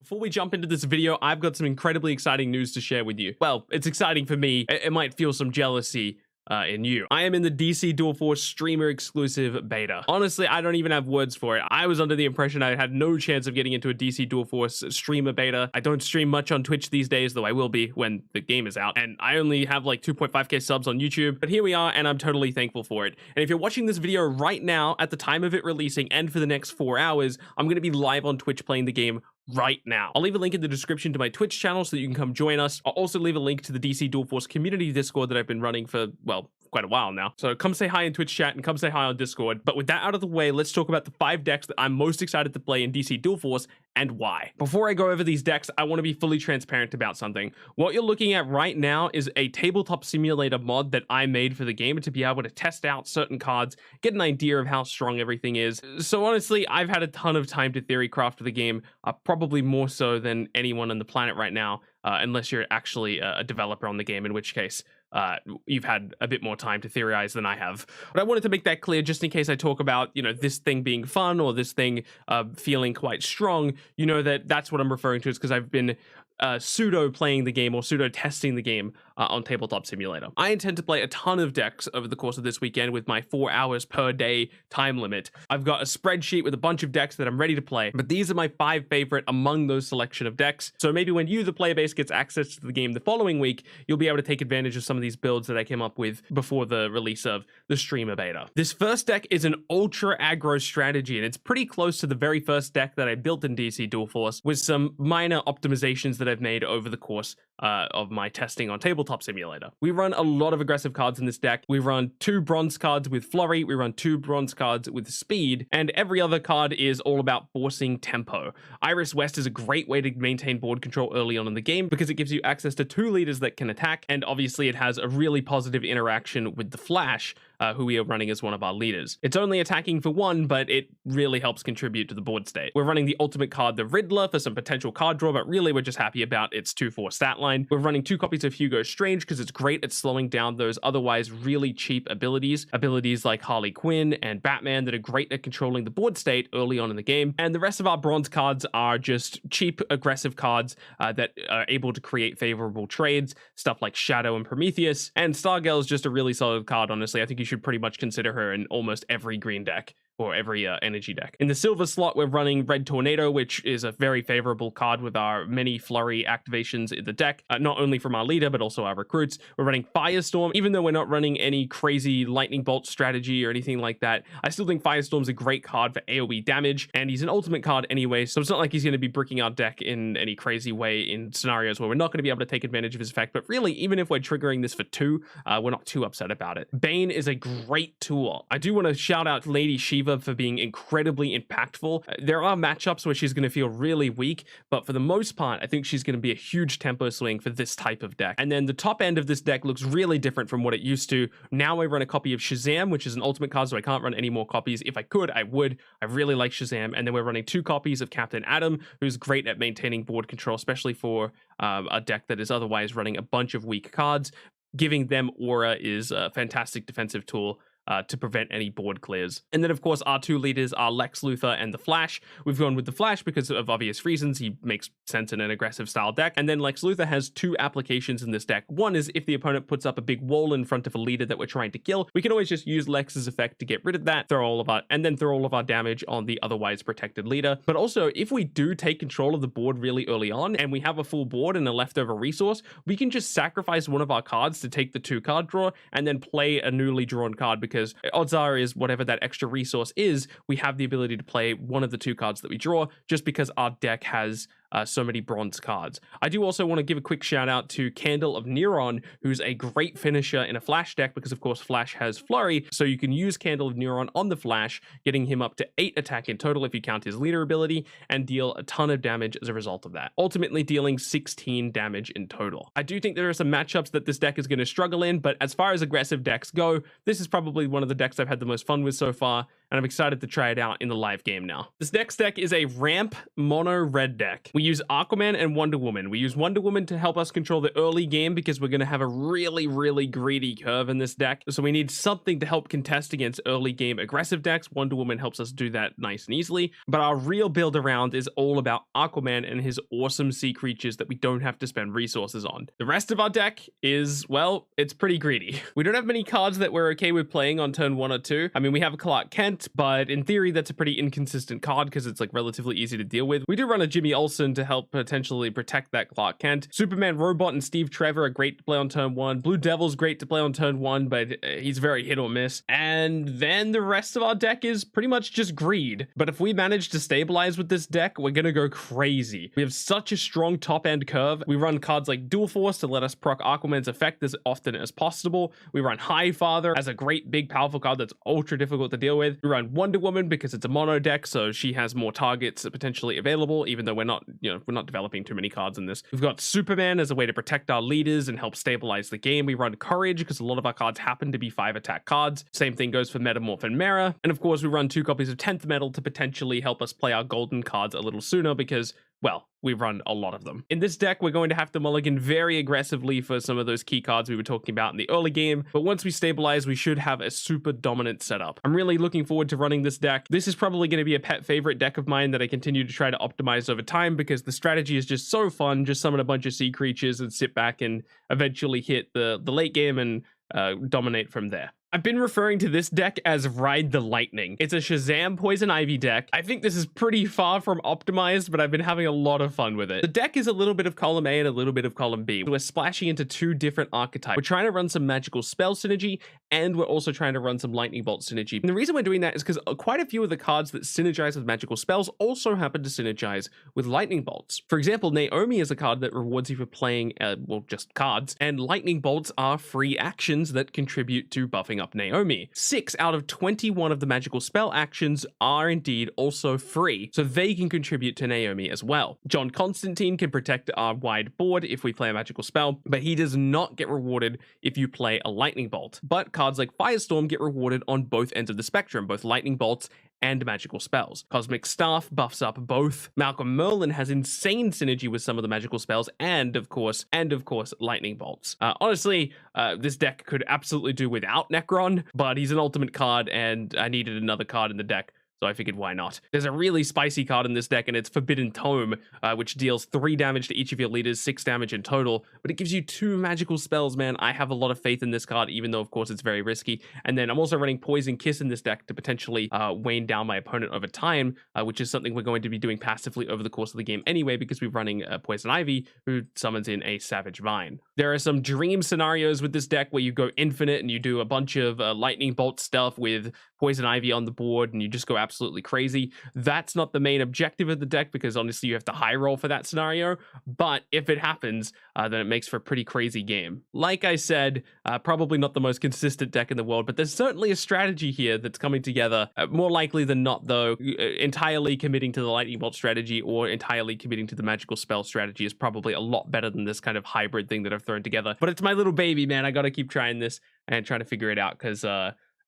Before we jump into this video, I've got some incredibly exciting news to share with you. Well, it's exciting for me. It might feel some jealousy in you. I am in the DC Dual Force streamer exclusive beta. Honestly, I don't even have words for it. I was under the impression I had no chance of getting into a DC Dual Force streamer beta. I don't stream much on Twitch these days, though I will be when the game is out. And I only have like 2.5k subs on YouTube, but here we are, and I'm totally thankful for it. And if you're watching this video right now, at the time of it releasing, and for the next 4 hours, I'm going to be live on Twitch playing the game right now. I'll leave a link in the description to my Twitch channel so that you can come join us. I'll also leave a link to the DC Dual Force community Discord that I've been running for, well, quite a while now. So come say hi in Twitch chat and come say hi on Discord. But with that out of the way, let's talk about the 5 decks that I'm most excited to play in DC Dual Force and why. Before I go over these decks, I want to be fully transparent about something. What you're looking at right now is a tabletop simulator mod that I made for the game to be able to test out certain cards, get an idea of how strong everything is. So honestly, I've had a ton of time to theory craft the game, probably more so than anyone on the planet right now, unless you're actually a developer on the game, in which case you've had a bit more time to theorize than I have. But I wanted to make that clear just in case I talk about, this thing being fun or this thing feeling quite strong, that's what I'm referring to, is because I've been pseudo playing the game or pseudo testing the game on Tabletop Simulator. I intend to play a ton of decks over the course of this weekend with my 4 hours per day time limit. I've got a spreadsheet with a bunch of decks that I'm ready to play, but these are my 5 favorite among those selection of decks. So maybe when you, the player base, gets access to the game the following week, you'll be able to take advantage of some of these builds that I came up with before the release of the streamer beta. This first deck is an ultra aggro strategy, and it's pretty close to the very first deck that I built in DC Dual Force, with some minor optimizations that I've made over the course of my testing on Tabletop Simulator. We run a lot of aggressive cards in this deck. We run 2 bronze cards with Flurry, we run 2 bronze cards with Speed, and every other card is all about forcing tempo. Iris West is a great way to maintain board control early on in the game because it gives you access to 2 leaders that can attack, and obviously it has a really positive interaction with the Flash, who we are running as one of our leaders. It's only attacking for 1, but it really helps contribute to the board state. We're running the ultimate card, the Riddler, for some potential card draw, but really we're just happy about its 2/4 stat line. We're running 2 copies of Hugo Strange because it's great at slowing down those otherwise really cheap abilities like Harley Quinn and Batman that are great at controlling the board state early on in the game. And the rest of our bronze cards are just cheap, aggressive cards that are able to create favorable trades, stuff like Shadow and Prometheus. And Stargirl is just a really solid card, honestly. I think you should pretty much consider her in almost every green deck or every energy deck. In the silver slot, we're running Red Tornado, which is a very favorable card with our many flurry activations in the deck, not only from our leader, but also our recruits. We're running Firestorm. Even though we're not running any crazy lightning bolt strategy or anything like that, I still think Firestorm's a great card for AoE damage, and he's an ultimate card anyway, so it's not like he's going to be bricking our deck in any crazy way in scenarios where we're not going to be able to take advantage of his effect. But really, even if we're triggering this for 2, we're not too upset about it. Bane is a great tool. I do want to shout out Lady Shiva for being incredibly impactful. There are matchups where she's going to feel really weak, but for the most part, I think she's going to be a huge tempo swing for this type of deck. And then the top end of this deck looks really different from what it used to. Now I run a copy of Shazam, which is an ultimate card, so I can't run any more copies. If I could, I would. I really like Shazam. And then we're running 2 copies of Captain Atom, who's great at maintaining board control, especially for a deck that is otherwise running a bunch of weak cards. Giving them Aura is a fantastic defensive tool to prevent any board clears. And then, of course, our 2 leaders are Lex Luthor and the Flash. We've gone with the Flash because of obvious reasons. He makes sense in an aggressive style deck. And then Lex Luthor has 2 applications in this deck. One is if the opponent puts up a big wall in front of a leader that we're trying to kill, we can always just use Lex's effect to get rid of that, throw all of our damage on the otherwise protected leader. But also, if we do take control of the board really early on and we have a full board and a leftover resource, we can just sacrifice one of our cards to take the 2-card draw and then play a newly drawn card, because odds are is whatever that extra resource is, we have the ability to play one of the 2 cards that we draw just because our deck has so many bronze cards. I do also want to give a quick shout out to Candle of Neuron, who's a great finisher in a Flash deck because, of course, Flash has Flurry, so you can use Candle of Neuron on the Flash, getting him up to 8 attack in total if you count his leader ability, and deal a ton of damage as a result of that, ultimately dealing 16 damage in total. I do think there are some matchups that this deck is going to struggle in, but as far as aggressive decks go, this is probably one of the decks I've had the most fun with so far, and I'm excited to try it out in the live game now. This next deck is a ramp mono red deck. We use Aquaman and Wonder Woman. We use Wonder Woman to help us control the early game because we're going to have a really greedy curve in this deck. So we need something to help contest against early game aggressive decks. Wonder Woman helps us do that nice and easily. But our real build around is all about Aquaman and his awesome sea creatures that we don't have to spend resources on. The rest of our deck is, well, it's pretty greedy. We don't have many cards that we're okay with playing on turn 1 or 2. I mean, we have a Clark Kent, but in theory, that's a pretty inconsistent card because it's like relatively easy to deal with. We do run a Jimmy Olsen to help potentially protect that Clark Kent. Superman Robot and Steve Trevor are great to play on turn 1. Blue Devil's great to play on turn 1, but he's very hit or miss. And then the rest of our deck is pretty much just greed. But if we manage to stabilize with this deck, we're gonna go crazy. We have such a strong top end curve. We run cards like Dual Force to let us proc Aquaman's effect as often as possible. We run High Father as a great big powerful card that's ultra difficult to deal with. We run Wonder Woman because it's a mono deck, so she has more targets potentially available, even though we're not developing too many cards in this. We've got Superman as a way to protect our leaders and help stabilize the game. We run Courage because a lot of our cards happen to be 5 attack cards. Same thing goes for Metamorph and Mera. And of course, we run 2 copies of 10th Metal to potentially help us play our golden cards a little sooner because, well, we run a lot of them. In this deck, we're going to have to mulligan very aggressively for some of those key cards we were talking about in the early game, but once we stabilize, we should have a super dominant setup. I'm really looking forward to running this deck. This is probably going to be a pet favorite deck of mine that I continue to try to optimize over time because the strategy is just so fun. Just summon a bunch of sea creatures and sit back and eventually hit the late game and dominate from there. I've been referring to this deck as Ride the Lightning. It's a Shazam Poison Ivy deck. I think this is pretty far from optimized, but I've been having a lot of fun with it. The deck is a little bit of column A and a little bit of column B. We're splashing into 2 different archetypes. We're trying to run some magical spell synergy, and we're also trying to run some lightning bolt synergy. And the reason we're doing that is because quite a few of the cards that synergize with magical spells also happen to synergize with lightning bolts. For example, Naomi is a card that rewards you for playing, well, just cards, and lightning bolts are free actions that contribute to buffing up Naomi. 6 out of 21 of the magical spell actions are indeed also free, so they can contribute to Naomi as well. John Constantine can protect our wide board if we play a magical spell, but he does not get rewarded if you play a lightning bolt. But cards like Firestorm get rewarded on both ends of the spectrum, both lightning bolts and magical spells. Cosmic Staff buffs up both. Malcolm Merlin has insane synergy with some of the magical spells, and of course, lightning bolts. Honestly, this deck could absolutely do without Necron, but he's an ultimate card, and I needed another card in the deck. So I figured, why not? There's a really spicy card in this deck, and it's Forbidden Tome, which deals 3 damage to each of your leaders, 6 damage in total, but it gives you 2 magical spells, man. I have a lot of faith in this card, even though, of course, it's very risky. And then I'm also running Poison Kiss in this deck to potentially wane down my opponent over time, which is something we're going to be doing passively over the course of the game anyway, because we're running Poison Ivy, who summons in a Savage Vine. There are some dream scenarios with this deck where you go infinite and you do a bunch of lightning bolt stuff with Poison Ivy on the board, and you just go absolutely crazy. That's not the main objective of the deck because honestly you have to high roll for that scenario, but if it happens, then it makes for a pretty crazy game. Like I said, probably not the most consistent deck in the world, but there's certainly a strategy here that's coming together. More likely than not though, entirely committing to the lightning bolt strategy or entirely committing to the magical spell strategy is probably a lot better than this kind of hybrid thing that I've thrown together. But it's my little baby, man. I gotta keep trying this and trying to figure it out because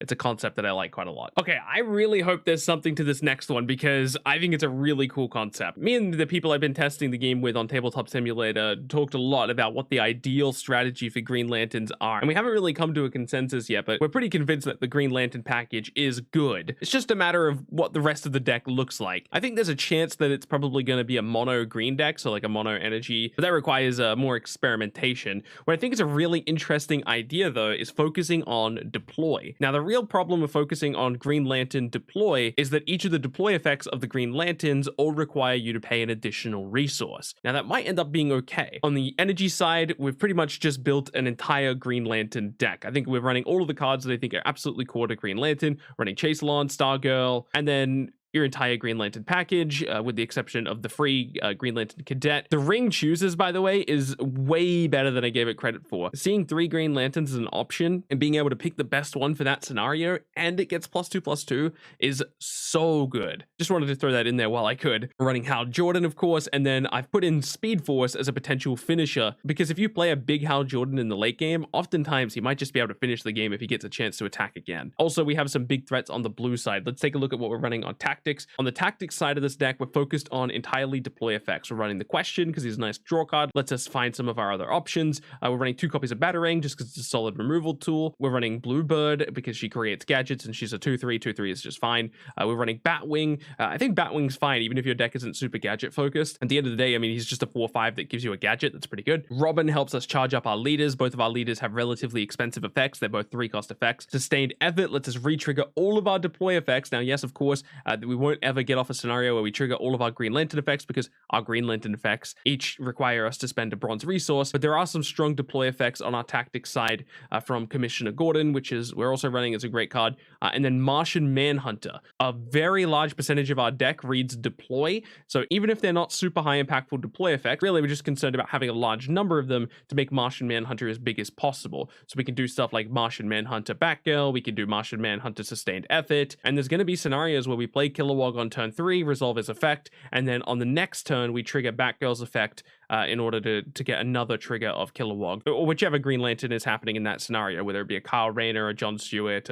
it's a concept that I like quite a lot. Okay, I really hope there's something to this next one because I think it's a really cool concept. Me and the people I've been testing the game with on Tabletop Simulator talked a lot about what the ideal strategy for Green Lanterns are. And we haven't really come to a consensus yet, but we're pretty convinced that the Green Lantern package is good. It's just a matter of what the rest of the deck looks like. I think there's a chance that it's probably going to be a mono green deck, so like a mono energy, but that requires more experimentation. What I think is a really interesting idea though is focusing on deploy. Now the real problem with focusing on Green Lantern deploy is that each of the deploy effects of the Green Lanterns all require you to pay an additional resource. Now that might end up being okay. On the energy side, we've pretty much just built an entire Green Lantern deck. I think we're running all of the cards that I think are absolutely core to Green Lantern, running Chaselon, Stargirl, and then your entire Green Lantern package, with the exception of the free Green Lantern Cadet. The ring chooses, by the way, is way better than I gave it credit for. Seeing 3 Green Lanterns as an option and being able to pick the best one for that scenario, and it gets +2/+2, is so good. Just wanted to throw that in there while I could. We're running Hal Jordan, of course, and then I've put in Speed Force as a potential finisher, because if you play a big Hal Jordan in the late game, oftentimes he might just be able to finish the game if he gets a chance to attack again. Also, we have some big threats on the blue side. Let's take a look at what we're running on Tactics. On the Tactics side of this deck, we're focused on entirely deploy effects. We're running the Question because he's a nice draw card, lets us find some of our other options. We're running 2 copies of Batarang just because it's a solid removal tool. We're running Bluebird because she creates gadgets and she's a 2/3. 2/3 is just fine. We're running Batwing. I think Batwing's fine even if your deck isn't super gadget focused. At the end of the day, I mean, he's just a 4/5 that gives you a gadget. That's pretty good. Robin helps us charge up our leaders. Both of our leaders have relatively expensive effects. They're both 3-cost effects. Sustained Effort lets us re-trigger all of our deploy effects. Now, yes, of course, we won't ever get off a scenario where we trigger all of our Green Lantern effects because our Green Lantern effects each require us to spend a bronze resource, but there are some strong deploy effects on our Tactics side from Commissioner Gordon, which is we're also running as a great card, and then Martian Manhunter. A very large percentage of our deck reads deploy, so even if they're not super high impactful deploy effects, really we're just concerned about having a large number of them to make Martian Manhunter as big as possible. So we can do stuff like Martian Manhunter Batgirl, we can do Martian Manhunter Sustained Effort, and there's going to be scenarios where we play Kilowog on turn 3, resolve his effect, and then on the next turn we trigger Batgirl's effect in order to get another trigger of Kilowog, or whichever Green Lantern is happening in that scenario, whether it be a Kyle Rayner or John Stewart,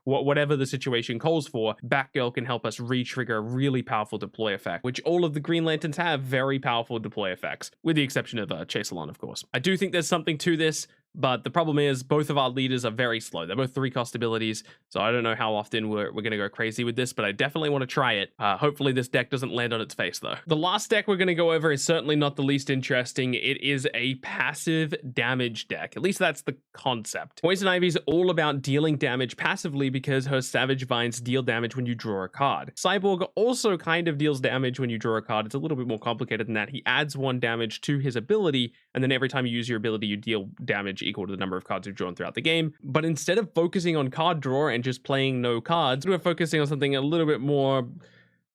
whatever the situation calls for, Batgirl can help us re-trigger a really powerful deploy effect, which all of the Green Lanterns have very powerful deploy effects, with the exception of Chaselon, of course. I do think there's something to this, but the problem is both of our leaders are very slow. They're both 3-cost abilities, so I don't know how often we're going to go crazy with this, but I definitely want to try it. Hopefully this deck doesn't land on its face, though. The last deck we're going to go over is certainly not the least interesting. It is a passive damage deck. At least that's the concept. Poison Ivy's all about dealing damage passively because her Savage Vines deal damage when you draw a card. Cyborg also kind of deals damage when you draw a card. It's a little bit more complicated than that. He adds 1 damage to his ability, and then every time you use your ability, you deal damage equal to the number of cards you've drawn throughout the game. But instead of focusing on card draw and just playing no cards, we're focusing on something a little bit more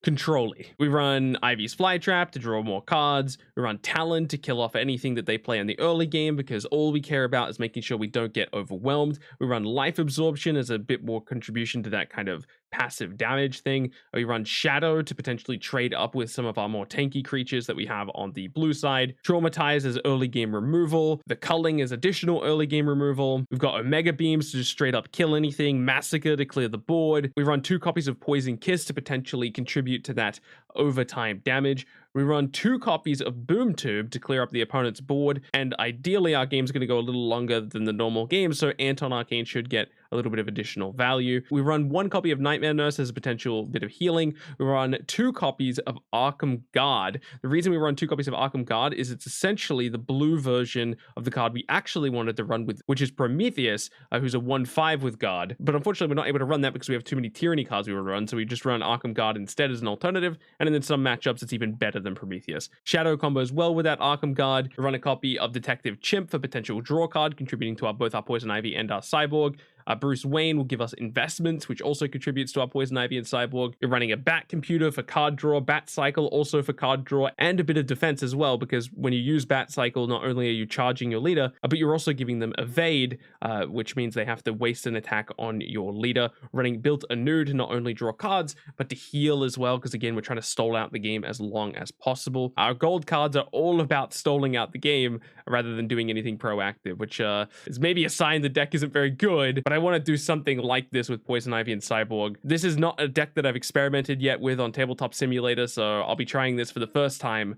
control-y. We run Ivy's Flytrap to draw more cards. We run Talon to kill off anything that they play in the early game because all we care about is making sure we don't get overwhelmed. We run Life Absorption as a bit more contribution to that kind of passive damage thing. We run Shadow to potentially trade up with some of our more tanky creatures that we have on the blue side. Traumatize as early game removal. The Culling is additional early game removal. We've got Omega Beams to just straight up kill anything. Massacre to clear the board. We run 2 copies of Poison Kiss to potentially contribute to that overtime damage. We run 2 copies of Boom Tube to clear up the opponent's board, and ideally our game's going to go a little longer than the normal game, so Anton Arcane should get a little bit of additional value. We run 1 copy of Nightmare Nurse as a potential bit of healing. We run 2 copies of Arkham Guard. The reason we run 2 copies of Arkham Guard is it's essentially the blue version of the card we actually wanted to run with, which is Prometheus, who's a 1/5 with Guard. But unfortunately, we're not able to run that because we have too many Tyranny cards we want to run, so we just run Arkham Guard instead as an alternative, and then in some matchups, it's even better than Prometheus. Shadow combos well with that Arkham Guard. We run a copy of Detective Chimp for potential draw card, contributing to both our Poison Ivy and our Cyborg. Bruce Wayne will give us investments, which also contributes to our Poison Ivy and Cyborg. You're running a Bat Computer for card draw, Bat Cycle also for card draw, and a bit of defense as well, because when you use Bat Cycle, not only are you charging your leader, but you're also giving them evade, which means they have to waste an attack on your leader. Running Built Anew to not only draw cards, but to heal as well, because again, we're trying to stall out the game as long as possible. Our gold cards are all about stalling out the game rather than doing anything proactive, which is maybe a sign the deck isn't very good, but I want to do something like this with Poison Ivy and Cyborg. This is not a deck that I've experimented yet with on Tabletop Simulator, so I'll be trying this for the first time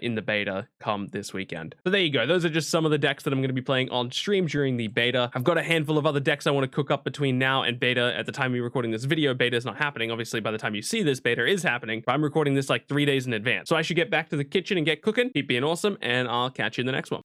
in the beta come this weekend. So there you go. Those are just some of the decks that I'm going to be playing on stream during the beta. I've got a handful of other decks I want to cook up between now and beta. At the time we're recording this video, beta is not happening. Obviously, by the time you see this, beta is happening. But I'm recording this like 3 days in advance. So I should get back to the kitchen and get cooking. Keep being awesome, and I'll catch you in the next one.